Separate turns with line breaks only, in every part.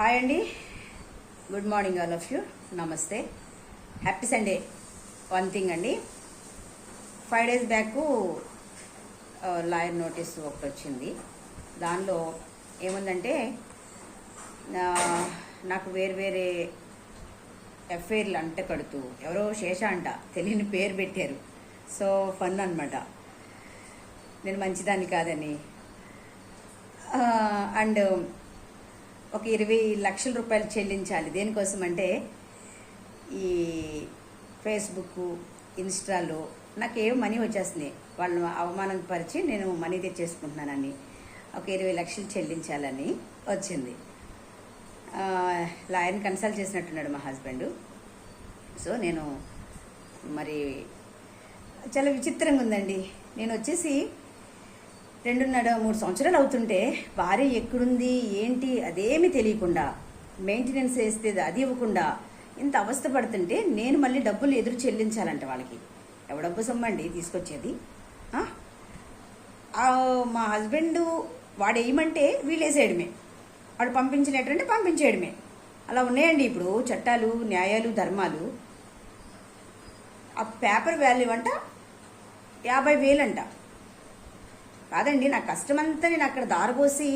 Hi అండి, good morning all of you. నమస్తే, happy Sunday. One thing అండి, 5 days back lawyer notice ఒకటి వచ్చింది. దానిలో ఏముందంటే నాకు వేరే ఎఫ్ఐఆర్లు అంట కడుతూ ఎవరో శేష అంట తెలియని పేరు పెట్టారు. సో ఫన్ అనమాట. నేను మంచిదాన్ని కాదని అండ్ ఒక 20 లక్షల రూపాయలు చెల్లించాలి. దేనికోసం అంటే ఈ ఫేస్బుక్, ఇన్స్టాలో నాకేం మనీ వచ్చేస్తున్నాయి, వాళ్ళని అవమానపరిచి నేను మనీ తెచ్చేసుకుంటున్నానని ఒక 20 లక్షలు చెల్లించాలని వచ్చింది. లాయర్ని కన్సల్ట్ చేసినట్టున్నాడు మా హస్బెండ్. సో నేను మరి చాలా విచిత్రంగా ఉందండి. నేను వచ్చేసి 2.5-3 సంవత్సరాలు అవుతుంటే భార్య ఎక్కడుంది ఏంటి అదేమీ తెలియకుండా, మెయింటెనెన్స్ వేస్తే అది ఇవ్వకుండా ఇంత అవస్థ పడుతుంటే నేను మళ్ళీ డబ్బులు ఎదురు చెల్లించాలంట వాళ్ళకి. ఎవడబ్బు సొమ్మండి తీసుకొచ్చేది? మా హస్బెండ్ వాడు వేయమంటే వీళ్ళు వేసేయడమే, వాడు పంపించిన లెటర్ అంటే పంపించేయడమే. అలా ఉన్నాయండి ఇప్పుడు చట్టాలు, న్యాయాలు, ధర్మాలు. ఆ పేపర్ వాల్యూ అంట 50,000 అంట. కాదండి, నా కష్టమంతా నేను అక్కడ దారబోసి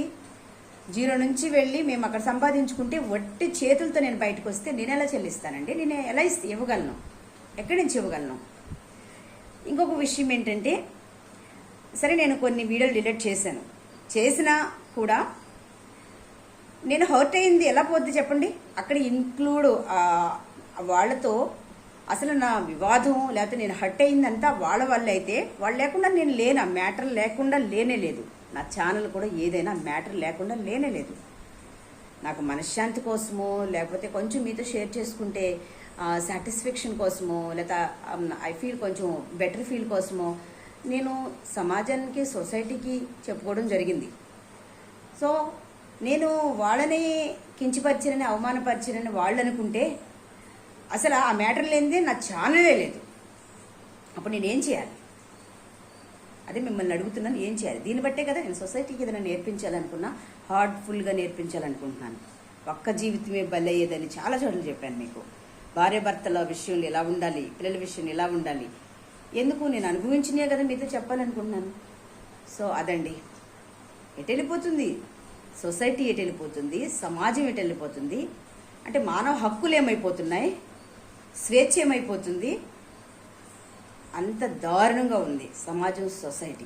0 నుంచి వెళ్ళి మేము అక్కడ సంపాదించుకుంటే వట్టి చేతులతో నేను బయటకు వస్తే నేను ఎలా చెల్లిస్తానండి? నేను ఎలా ఇవ్వగలను? ఎక్కడి నుంచి ఇవ్వగలను? ఇంకొక విషయం ఏంటంటే, సరే నేను కొన్ని వీడియోలు డిలీట్ చేసినా కూడా నేను హర్ట్ అయింది ఎలా పోద్ది చెప్పండి? అక్కడ ఇంక్లూడ్ వాళ్ళతో అసలు నా వివాదం లేకపోతే నేను హర్ట్ అయిందంతా వాళ్ళ వల్ల అయితే, వాళ్ళు లేకుండా నేను లేను. ఆ మ్యాటర్ లేకుండా లేనే లేదు. నా ఛానల్ కూడా ఏదైనా మ్యాటర్ లేకుండా లేనే లేదు. నాకు మనశ్శాంతి కోసమో లేకపోతే కొంచెం మీతో షేర్ చేసుకుంటే సాటిస్ఫాక్షన్ కోసమో లేదా ఐ ఫీల్ కొంచెం బెటర్ ఫీల్ కోసమో నేను సమాజానికి, సొసైటీకి చెప్పుకోవడం జరిగింది. సో నేను వాళ్ళని కించపరిచినని, అవమానపరిచినని వాళ్ళు అనుకుంటే అసలు ఆ మ్యాటర్ లేనిదే నా ఛానలే లేదు. అప్పుడు నేనేం చేయాలి? అదే మిమ్మల్ని అడుగుతున్నాను, ఏం చేయాలి? దీన్ని బట్టే కదా నేను సొసైటీకి ఏదైనా నేర్పించాలనుకున్నా, హార్ట్ఫుల్గా నేర్పించాలనుకుంటున్నాను. ఒక్క జీవితమే బలయ్యేదని చాలా చోట్ల చెప్పాను మీకు. భార్యాభర్తల విషయంలో ఎలా ఉండాలి, పిల్లల విషయంలో ఎలా ఉండాలి, ఎందుకు నేను అనుభవించినే కదా మీతో చెప్పాలనుకుంటున్నాను. సో అదండి, ఎటు వెళ్ళిపోతుంది సొసైటీ, ఎటు వెళ్ళిపోతుంది సమాజం, ఎటు వెళ్ళిపోతుంది అంటే మానవ హక్కులు ఏమైపోతున్నాయి, స్వేచ్ఛ ఏమైపోతుంది, అంత దారుణంగా ఉంది సమాజం, సొసైటీ.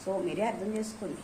సో మీరే అర్థం చేసుకోండి.